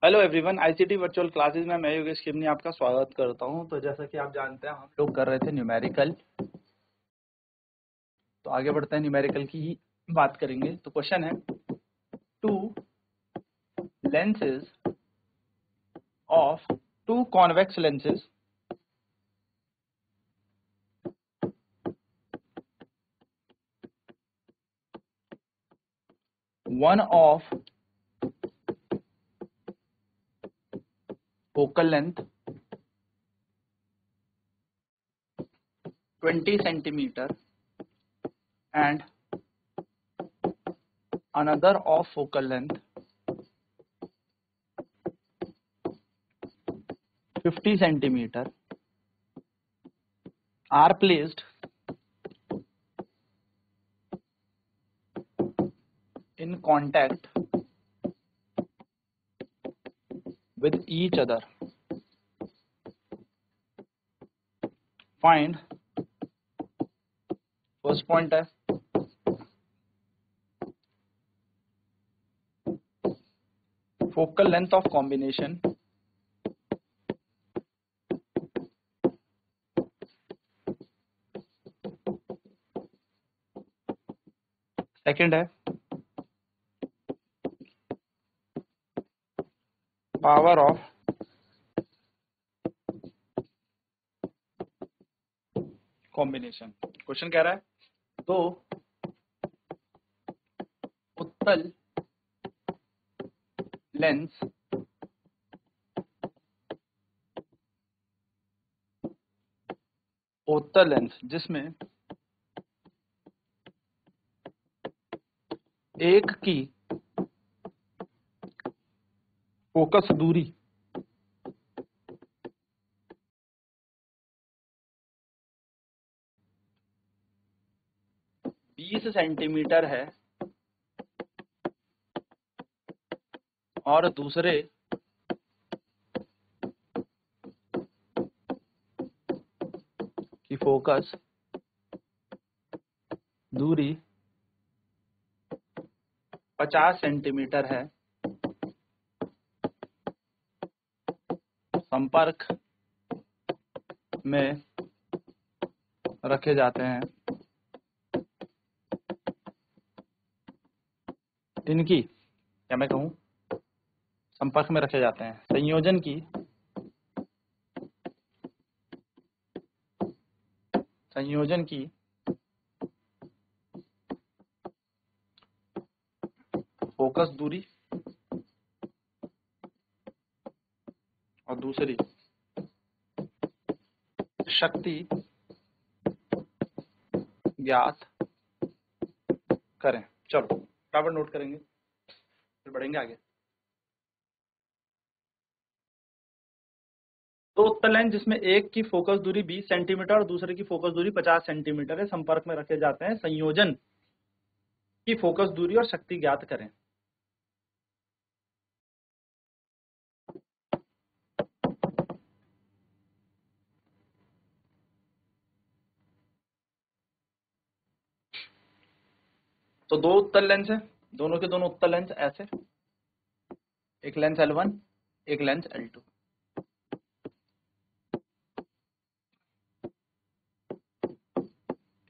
Hello everyone, ICT virtual classes में मैं योगेश किमनी आपका स्वागत करता हूं। तो जैसा कि आप जानते हैं, हम लोग कर रहे थे न्यूमेरिकल। तो आगे बढ़ते हैं, न्यूमेरिकल की ही बात करेंगे। तो क्वेश्चन है, to lenses of two convex lenses one of focal length 20 centimeter and another of focal length 50 centimeter are placed in contact with each other. Find, first point है, focal length of combination. Second है, power of combination. Question कह रहा है, दो उत्तल lens उत्तल lens जिसमें एक की फोकस दूरी 20 सेंटीमीटर है और दूसरे की फोकस दूरी 50 सेंटीमीटर है, संपर्क में रखे जाते हैं। इनकी, क्या मैं कहूं, संपर्क में रखे जाते हैं। संयोजन की फोकस दूरी और दूसरी शक्ति ज्ञात करें। चलो फटाफट नोट करेंगे, फिर बढ़ेंगे आगे। तो उत्तल लेंस जिसमें एक की फोकस दूरी 20 सेंटीमीटर और दूसरे की फोकस दूरी 50 सेंटीमीटर है, संपर्क में रखे जाते हैं। संयोजन की फोकस दूरी और शक्ति ज्ञात करें। तो दो उत्तल लेंस है, दोनों के दोनों उत्तल लेंस ऐसे, एक लेंस L1 एक लेंस L2।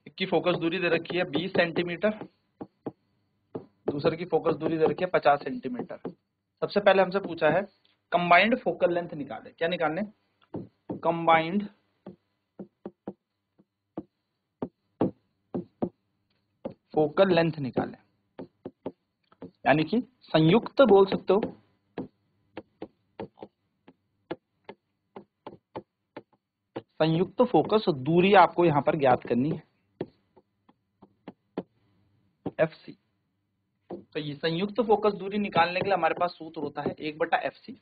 एक की फोकस दूरी दे रखी है 20 सेंटीमीटर, दूसरे की फोकस दूरी दे रखी है 50 सेंटीमीटर। सबसे पहले हमसे पूछा है कंबाइंड फोकल लेंथ निकाले। क्या निकालने? कंबाइंड फोकल लेंथ निकाले, यानी कि संयुक्त बोल सकते हो। संयुक्त फोकस दूरी आपको यहां पर ज्ञात करनी है, FC। तो ये संयुक्त फोकस दूरी निकालने के लिए हमारे पास सूत्र होता है 1/FC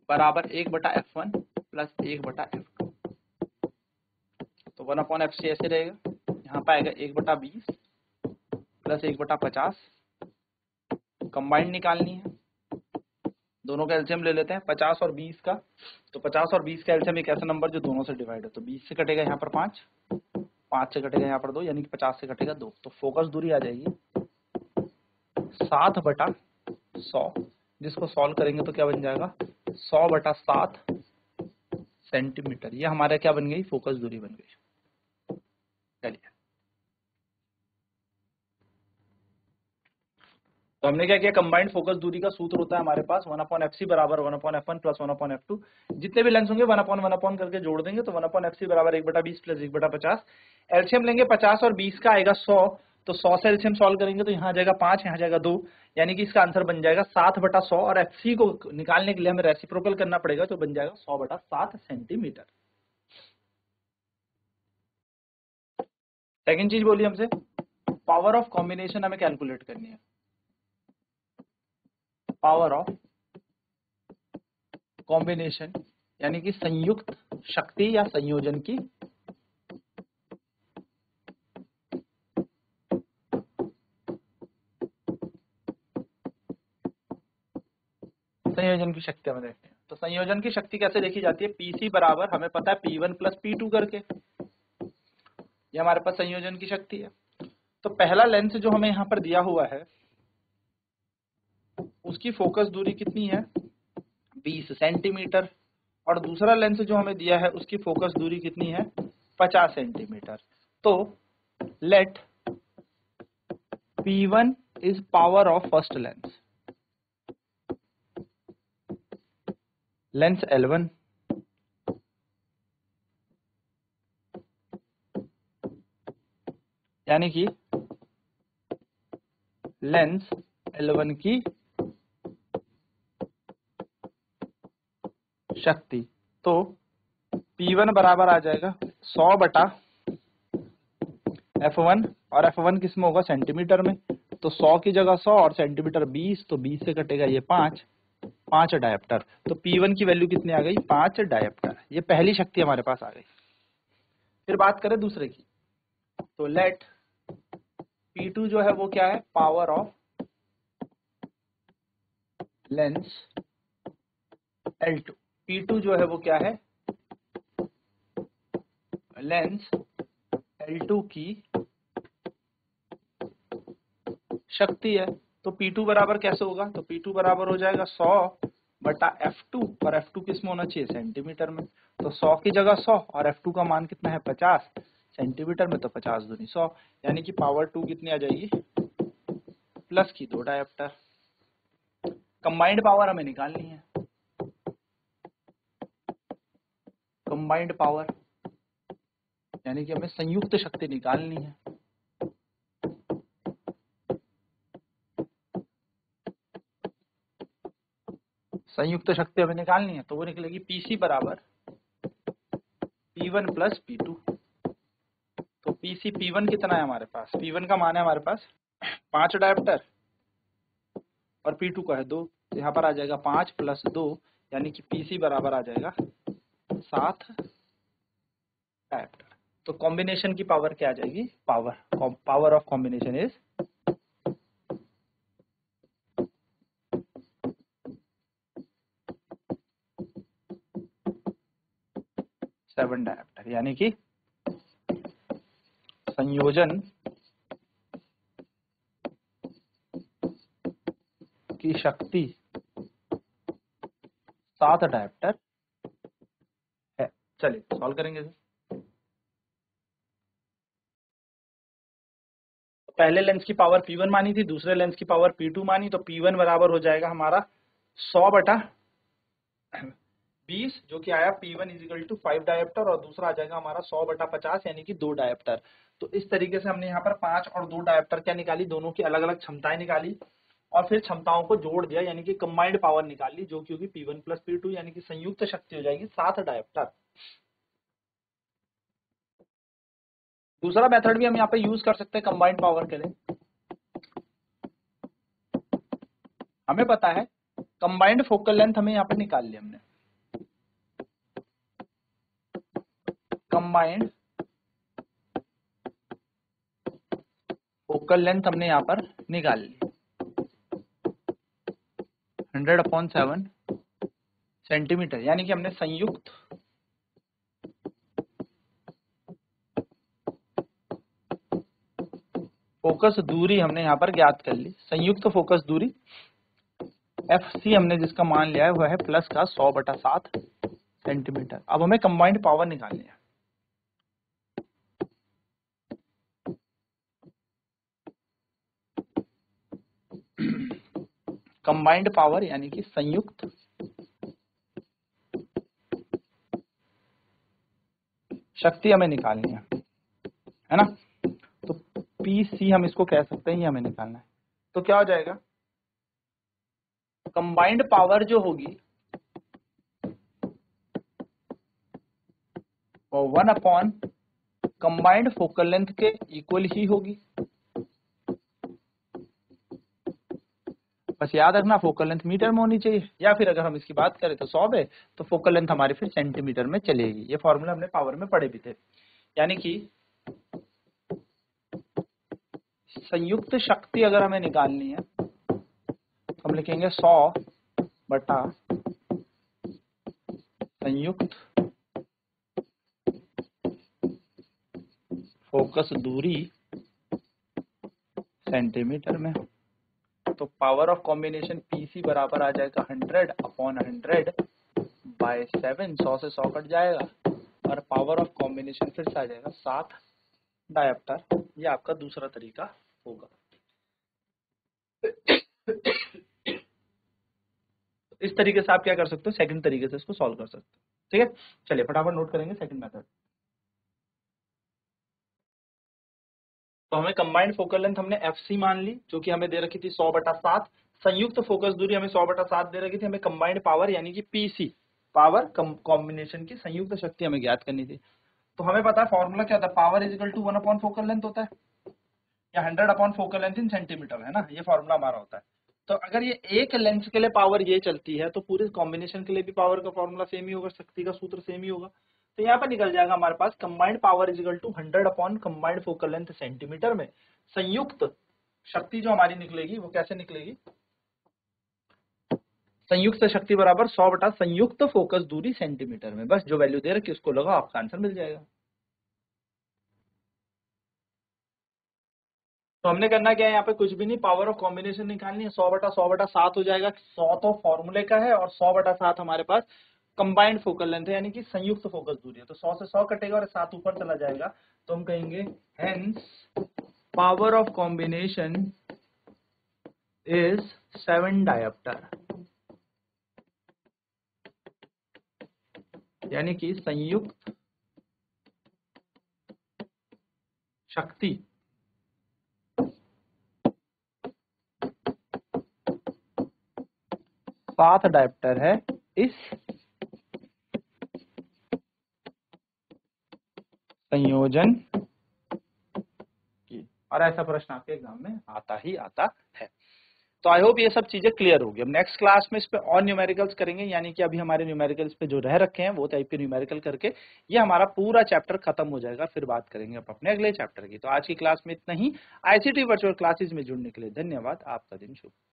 बराबर 1/F1 प्लस 1/F2। तो 1/FC ऐसे रहेगा, यहाँ पे आएगा 1/20 प्लस 1/50। कंबाइंड निकालनी है, दोनों का एलसीएम ले लेते हैं 50 और 20 का। तो 50 और 20 का एलसीएम एक ऐसा नंबर जो दोनों से डिवाइड है। तो 20 से कटेगा यहाँ पर 5, 5 से कटेगा यहाँ पर 2, यानी कि 50 से कटेगा 2। तो फोकस दूरी आ जाएगी 7/100, जिसको सॉल्व करेंगे तो क्या बन जाएगा 100/7 सेंटीमीटर। ये हमारा क्या बन गई, फोकस दूरी बन गई। चलिए, तो हमने क्या किया, कंबाइंड फोकस दूरी का सूत्र होता है हमारे पास 1/fc बराबर 1/f1 प्लस 1/f2। जितने भी लेंस होंगे 1/1 करके जोड़ देंगे, तो 1/fc बराबर 1/20 प्लस 1/50। एलसीएम लेंगे 50 और 20 का आएगा 100, तो 100 से एलसीएम सॉल्व करेंगे तो यहाँ आ जाएगा 5, यहाँ जाएगा 2, यानी कि इसका आंसर बन जाएगा 7/100। और एफसी को निकालने के लिए हमें रेसिप्रोकल करना पड़ेगा, तो बन जाएगा 100/7 सेंटीमीटर। सेकेंड चीज बोलिए हमसे, पावर ऑफ कॉम्बिनेशन हमें कैलकुलेट करनी है। पावर ऑफ कॉम्बिनेशन यानी कि संयुक्त शक्ति या संयोजन की शक्ति हमें देखते हैं। तो संयोजन की शक्ति कैसे देखी जाती है, पीसी बराबर हमें पता है P1 प्लस P2 करके, ये हमारे पास संयोजन की शक्ति है। तो पहला लेंस जो हमें यहाँ पर दिया हुआ है उसकी फोकस दूरी कितनी है 20 सेंटीमीटर, और दूसरा लेंस जो हमें दिया है उसकी फोकस दूरी कितनी है 50 सेंटीमीटर। तो let P1 is power of first lens, lens L1 यानी कि लेंस L1 की शक्ति। तो P1 बराबर आ जाएगा 100/f1, और f1 किस में होगा सेंटीमीटर में, तो 100 की जगह 100 और सेंटीमीटर 20, तो 20 से कटेगा ये 5 डायप्टर। तो P1 की वैल्यू कितनी आ गई 5 डायप्टर। ये पहली शक्ति हमारे पास आ गई। फिर बात करें दूसरे की, तो लेट P2 जो है वो क्या है, power of lens L2। P2 जो है वो क्या है, लेंस L2 की शक्ति है। तो P2 बराबर कैसे होगा, तो P2 बराबर हो जाएगा 100/f2, और f2 किस में होना चाहिए सेंटीमीटर में। तो 100 की जगह 100 और f2 का मान कितना है 50 सेंटीमीटर में, तो 50 दूनी 100, यानी कि पावर 2 कितनी आ जाएगी प्लस की 2 डायप्टर। कंबाइंड पावर हमें निकालनी है, कंबाइंड पावर यानी कि हमें संयुक्त शक्ति निकालनी है। संयुक्त शक्ति हमें निकालनी है, तो वो निकलेगी पीसी बराबर P1 प्लस P2। तो पीसी P1 कितना है हमारे पास, P1 का मान है हमारे पास 5 डायप्टर और P2 का है 2, तो यहाँ पर आ जाएगा 5 प्लस 2, यानी कि पीसी बराबर आ जाएगा 7 डायप्टर। तो कॉम्बिनेशन की पावर क्या आ जाएगी, power of combination is 7 dioptre, यानी कि संयोजन की शक्ति 7 डायप्टर है। चलिए सॉल्व करेंगे। पहले लेंस की पावर P1 मानी थी, दूसरे लेंस की पावर P2 मानी, तो P1 बराबर हो जाएगा हमारा 100/20, जो कि आया P1 = 5 डायप्टर, और दूसरा आ जाएगा हमारा 100/50 यानी कि 2 डायप्टर। तो इस तरीके से हमने यहाँ पर 5 और 2 डायप्टर क्या निकाली, दोनों की अलग अलग क्षमताएं निकाली, और फिर क्षमताओं को जोड़ दिया, यानी कि कंबाइंड पावर निकाल ली, जो कि होगी P1 प्लस P2, यानी कि संयुक्त शक्ति हो जाएगी 7 डायप्टर। दूसरा मेथड भी हम यहाँ पे यूज कर सकते हैं कंबाइंड पावर के लिए। हमें पता है कंबाइंड फोकल लेंथ हमें यहाँ पे निकाल ली हमने, कंबाइंड फोकल लेंथ हमने यहाँ पर निकाल ली 100/7 सेंटीमीटर, यानी कि हमने संयुक्त फोकस दूरी हमने यहाँ पर ज्ञात कर ली। संयुक्त फोकस दूरी FC हमने जिसका मान लिया है वह है प्लस का 100/7 सेंटीमीटर। अब हमें कंबाइंड पावर निकालनी है। कंबाइंड पावर यानी कि संयुक्त शक्ति हमें निकालनी है ना। तो PC हम इसको कह सकते हैं, ये हमें निकालना है। तो क्या हो जाएगा, कंबाइंड पावर जो होगी वो 1/, कंबाइंड फोकल लेंथ के इक्वल ही होगी। बस याद रखना फोकल लेंथ मीटर में होनी चाहिए, या फिर अगर हम इसकी बात करें तो 100 है तो फोकल लेंथ हमारी फिर सेंटीमीटर में चलेगी। ये फॉर्मूला हमने पावर में पढ़े भी थे। यानी कि संयुक्त शक्ति अगर हमें निकालनी है तो हम लिखेंगे 100 संयुक्त फोकस दूरी सेंटीमीटर में। तो पावर ऑफ कॉम्बिनेशन PC बराबर आ जाएगा 100/100/7। 100 से 100 कट जाएगा और पावर ऑफ कॉम्बिनेशन फिर से आ जाएगा 7 डायोप्टर। ये आपका दूसरा तरीका होगा। इस तरीके से आप क्या कर सकते हो, सेकंड तरीके से इसको सॉल्व कर सकते हो। ठीक है, चलिए फटाफट नोट करेंगे सेकंड मेथड। तो हमें कंबाइंड फोकल लेंथ हमने FC मान ली जो कि हमें दे रखी थी 100/7। संयुक्त फोकस दूरी हमें 100/7 दे रखी थी। हमें कंबाइंड पावर यानी कि PC पावर कॉम्बिनेशन की संयुक्त शक्ति हमें ज्ञात करनी थी। तो हमें पता है फॉर्मूला क्या होता है, power is equal to 1/, focal length होता है या 100/, फोकल लेंथ इन सेंटीमीटर, है ना। ये फॉर्मूला हमारा होता है। तो अगर ये एक लेंस के लिए पावर ये चलती है तो पूरे कॉम्बिनेशन के लिए भी पावर का फॉर्मूला सेम ही होगा, शक्ति का सूत्र सेम ही होगा। तो यहाँ पर निकल जाएगा हमारे पास combined power is equal to 100/ combined focal length centimetre में। संयुक्त शक्ति जो हमारी निकलेगी वो कैसे निकलेगी, संयुक्त शक्ति बराबर 100 संयुक्त फोकस दूरी सेंटीमीटर में। बस जो वैल्यू दे रखी उसको लगाओ, आपका आंसर मिल जाएगा। तो हमने करना क्या है, यहाँ पे कुछ भी नहीं, पावर ऑफ कॉम्बिनेशन निकालनी है। 100/100/7 हो जाएगा। 100 तो फॉर्मूले का है और 100/7 हमारे पास कंबाइंड फोकल लेंथ है यानी कि संयुक्त फोकस दूरी है। तो 100 से 100 कटेगा और 7 ऊपर चला जाएगा। तो हम कहेंगे hence power of combination is 7 dioptre, यानी कि संयुक्त शक्ति 7 डायोप्टर है इस संयोजन की। और ऐसा प्रश्न आपके एग्जाम में आता ही आता है। तो आई होप ये सब चीजें क्लियर होगी। अब नेक्स्ट क्लास में इस पे और न्यूमेरिकल्स करेंगे, यानी कि अभी हमारे न्यूमेरिकल्स पे जो रह रखे हैं वो टाइप के न्यूमेरिकल करके ये हमारा पूरा चैप्टर खत्म हो जाएगा। फिर बात करेंगे अपने अगले चैप्टर की। तो आज की क्लास में इतना ही। ICT वर्चुअल क्लासेस में जुड़ने के लिए धन्यवाद। आपका दिन शुभ।